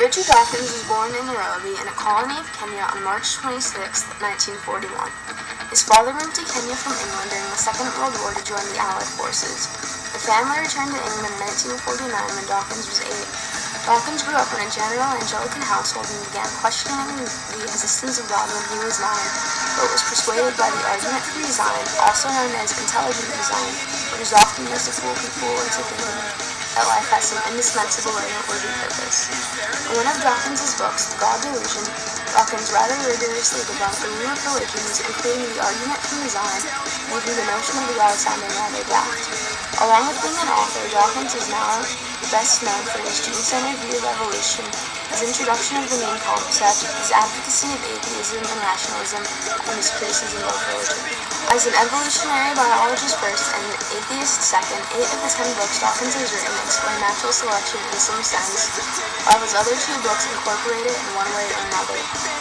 Richard Dawkins was born in Nairobi in a colony of Kenya on March 26, 1941. His father moved to Kenya from England during the Second World War to join the Allied forces. The family returned to England in 1949 when Dawkins was 8. Dawkins grew up in a general Anglican household and began questioning the existence of God when he was 9, but was persuaded by the argument from design, also known as intelligent design, which is often used to fool people into thinking that life has some indispensable or noteworthy purpose. In one of Dawkins' books, The God Delusion, Dawkins rather rigorously debunked the root of religions, including the argument from design, leaving the notion of the God sounding rather daft. Along with being an author, Dawkins is now best known for his gene-centered view of evolution, his introduction of the main concept, his advocacy of atheism and rationalism, and his criticism of religion. As an evolutionary biologist first and an atheist second, 8 of the 10 books Dawkins has written explain natural selection in some sense, while his other 2 books incorporate it in one way or another.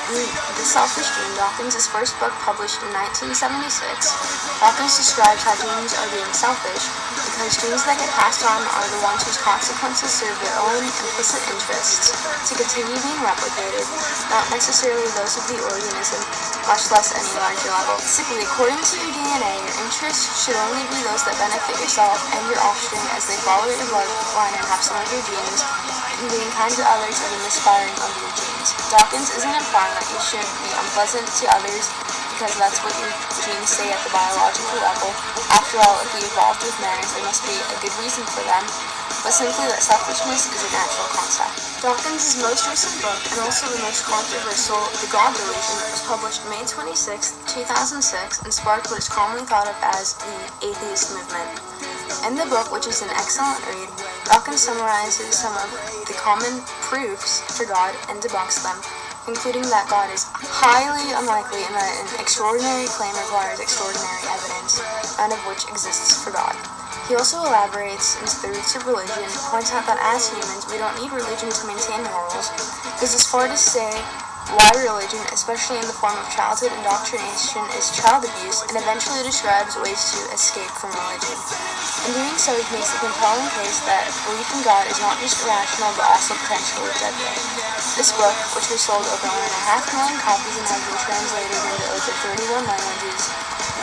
In The Selfish Gene, Dawkins' first book published in 1976, Dawkins describes how genes are being selfish, because genes that get passed on are the ones whose consequences serve their own implicit interests to continue being replicated, not necessarily those of the organism, much less any larger level. Basically, according to your DNA, your interests should only be those that benefit yourself and your offspring as they follow your bloodline and have some of your genes, and being kind to others are the misfiring of your genes. Dawkins isn't implying that you should be unpleasant to others because that's what your genes say at the biological level. After all, if we evolved with manners, there must be a good reason for them, but simply that selfishness is a natural concept. Dawkins' most recent book, and also the most controversial, The God Delusion, was published May 26, 2006, and sparked what is commonly thought of as the atheist movement. In the book, which is an excellent read, Dawkins summarizes some of the common proofs for God and debunks them, concluding that God is highly unlikely and that an extraordinary claim requires extraordinary evidence, none of which exists for God. He also elaborates into the roots of religion, points out that as humans, we don't need religion to maintain morals, goes as far to say why religion, especially in the form of childhood indoctrination, is child abuse, and eventually describes ways to escape from religion. In doing so, he makes a compelling case that belief in God is not just irrational, but also potentially deadly. This book, which has sold over 1.5 million copies and has been translated into over 31 languages,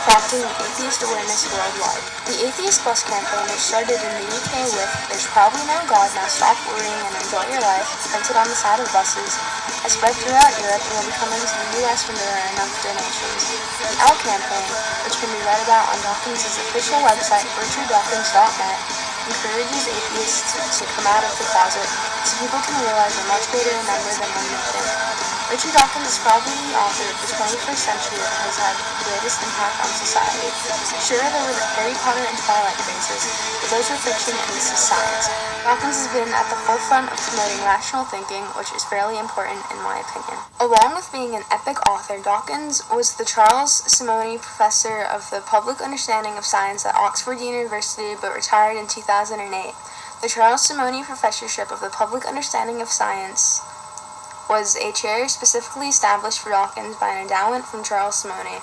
prompting atheist awareness worldwide. The Atheist Bus campaign, which started in the UK with "There's probably no God, now stop worrying and enjoy your life," printed on the side of buses, has spread throughout Europe and will be coming to the US when there are enough donations. The L campaign, which can be read about on Dawkins' official website, richarddawkins.net, encourages atheists to come out of the closet so people can realize they're much greater in number than one may think. Richard Dawkins is probably the author of the 21st century that has had the greatest impact on society. Sure, there were the Harry Potter and Twilight crazes, but those were fiction and this is science. Dawkins has been at the forefront of promoting rational thinking, which is fairly important in my opinion. Along with being an epic author, Dawkins was the Charles Simonyi Professor of the Public Understanding of Science at Oxford University, but retired in 2008. The Charles Simonyi Professorship of the Public Understanding of Science was a chair specifically established for Dawkins by an endowment from Charles Simonyi.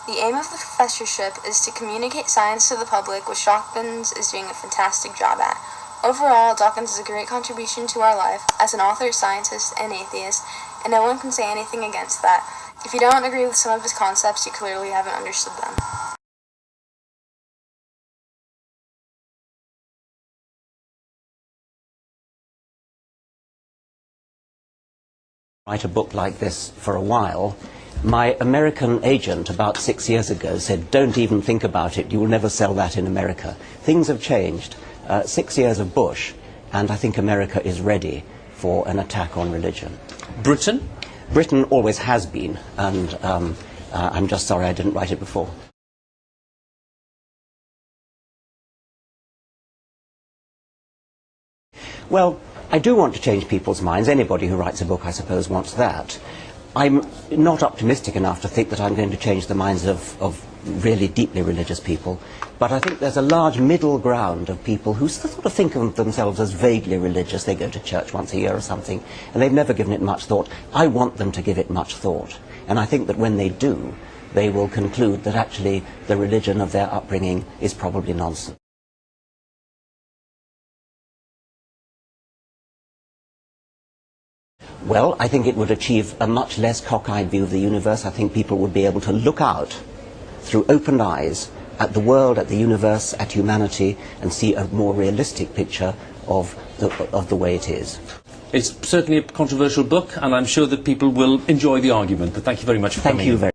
The aim of the professorship is to communicate science to the public, which Dawkins is doing a fantastic job at. Overall, Dawkins is a great contribution to our life as an author, scientist, and atheist, and no one can say anything against that. If you don't agree with some of his concepts, you clearly haven't understood them. Write a book like this for a while. My American agent about 6 years ago said, "Don't even think about it, you will never sell that in America." Things have changed. 6 years of Bush, and I think America is ready for an attack on religion. Britain? Britain always has been, and I'm just sorry I didn't write it before. Well, I do want to change people's minds. Anybody who writes a book, I suppose, wants that. I'm not optimistic enough to think that I'm going to change the minds of really deeply religious people, but I think there's a large middle ground of people who sort of think of themselves as vaguely religious. They go to church once a year or something, and they've never given it much thought. I want them to give it much thought, and I think that when they do, they will conclude that actually the religion of their upbringing is probably nonsense. Well, I think it would achieve a much less cockeyed view of the universe. I think people would be able to look out through open eyes at the world, at the universe, at humanity, and see a more realistic picture of the way it is. It's certainly a controversial book, and I'm sure that people will enjoy the argument, but thank you very much for coming in. Thank you very much.